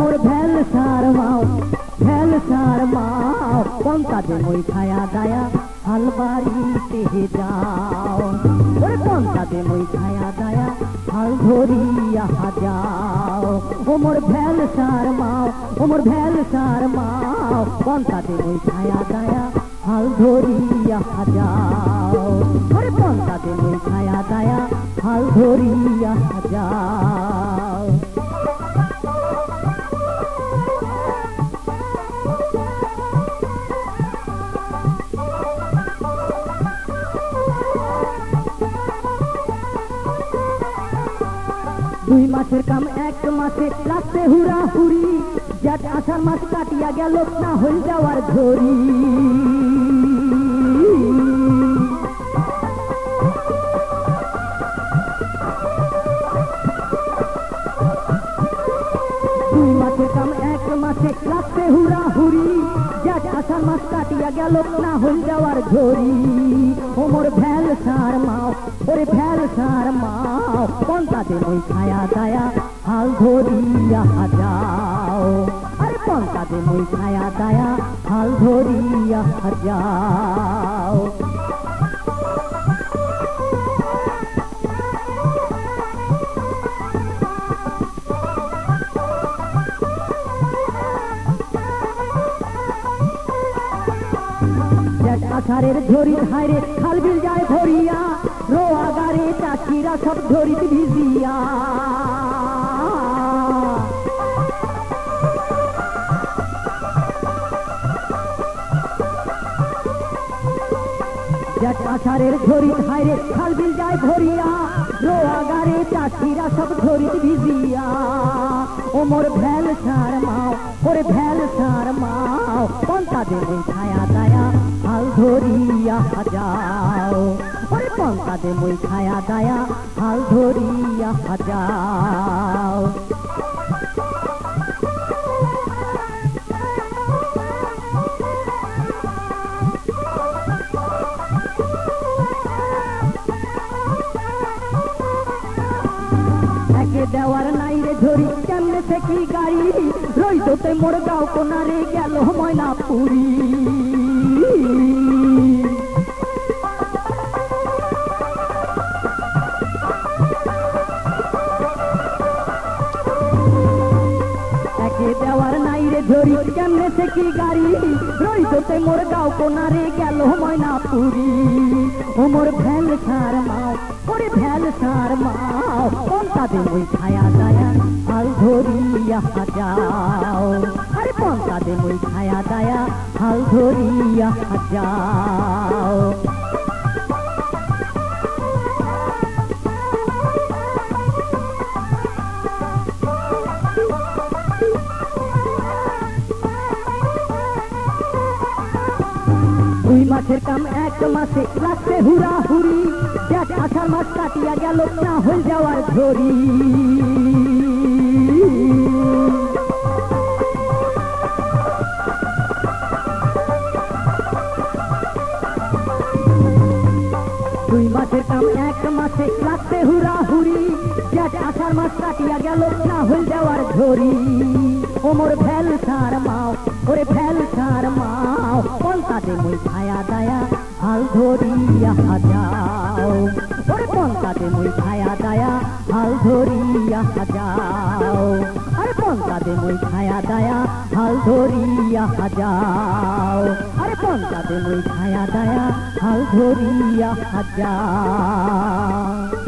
মোর ভেল সার মাও পন্তা দে মই খায়া দায়া হাল বাড়িতে যাও ওরে পন্তা দে মই খায়া দায়া হাল ধরিয়া যাও ও মোর ভেল সার মাও পন্তা দে মই খায়া দায়া হাল ধরিয়া যাও ওরে পন্তা দে মই খায়া দায়া হাল ধরিয়া যাও। দুই মাসের কাম এক মাসে লাগছে হুরা হুরি জ্যাঠ আষাঢ় মাস কাটিয়া গেল না হয়ে যাওয়ার ঘড়ি দুই মাসের কাম এক মাসে লাগছে হুরা হুরি জ্যাঠ আষাঢ় মাস কাটিয়া গেল না হয়ে যাওয়ার ঘড়ি ও মোর ভেল সার মাও ওরে ভেল সার মাও পন্তা দে মই খায়া দায়া হাল ধরিয়া যাও আরে পন্তা দে মই খায়া দায়া হাল ধরিয়া যাও। আষাঢ়ের ঝড়ি ধারে খাল বিল যায় ভরিয়া রোয়া গাড়ে চাষিরা সব ঝড়িতে ভিজিয়া আষাঢ়ের ঝড়ি ধারে খাল বিল যায় ভরিয়া রোয়া গাড়ে চাষিরা সব ঝড়িতে ভিজিয়া ও মোর ভেল সার মাও ওরে ভেল সার মাও পন্তা দে মই খায়া দায়া হাল ধরিয়া যাও ওরে পন্তা দে মই খায়া দায়া হাল ধরিয়া যাও। একে দেওয়ার নাই রে ধরি কেমনে সে কি গাড়ি রইতে মোর গাঁও কোনারে গেল ময়নাপুরি একে দেওয়ার নাই রে ধরি কেমনে সে কি গাড়ি রইতে মোর গাঁও কোনারে গেল ময়নাপুরি ও মোর ভেল সার মাও ওরে ভেল সার মাও পন্তা দে মই খায়া দায়া হাল ধরিয়া যাও আরে পন্তা দে মই খায়া দায়া হাল ধরিয়া যাও। দুই মাসের কাম এক মাসে লাগছে হুরা হুরি জ্যাঠ আষাঢ় মাস কাটিয়া গেল না হয়ে যাওয়ার ঘড়ি দুই মাসের কাম এক মাসে লাগছে হুরা হুরি জ্যাঠ আষাঢ় মাস কাটিয়া গেল না হয়ে যাওয়ার ঘড়ি ও মোর ভেল সার মাও ওরে ভেল সার মাও পন্তা দে মই খায়া দায়া হাল ধরিয়া যাও ওরে পন্তা দে মই খায়া দায়া হাল ধরিয়া যাও আরে পন্তা দে মই খায়া দায়া হাল ধরিয়া যাও আরে পন্তা দে মই খায়া দায়া হাল ধরিয়া যাও।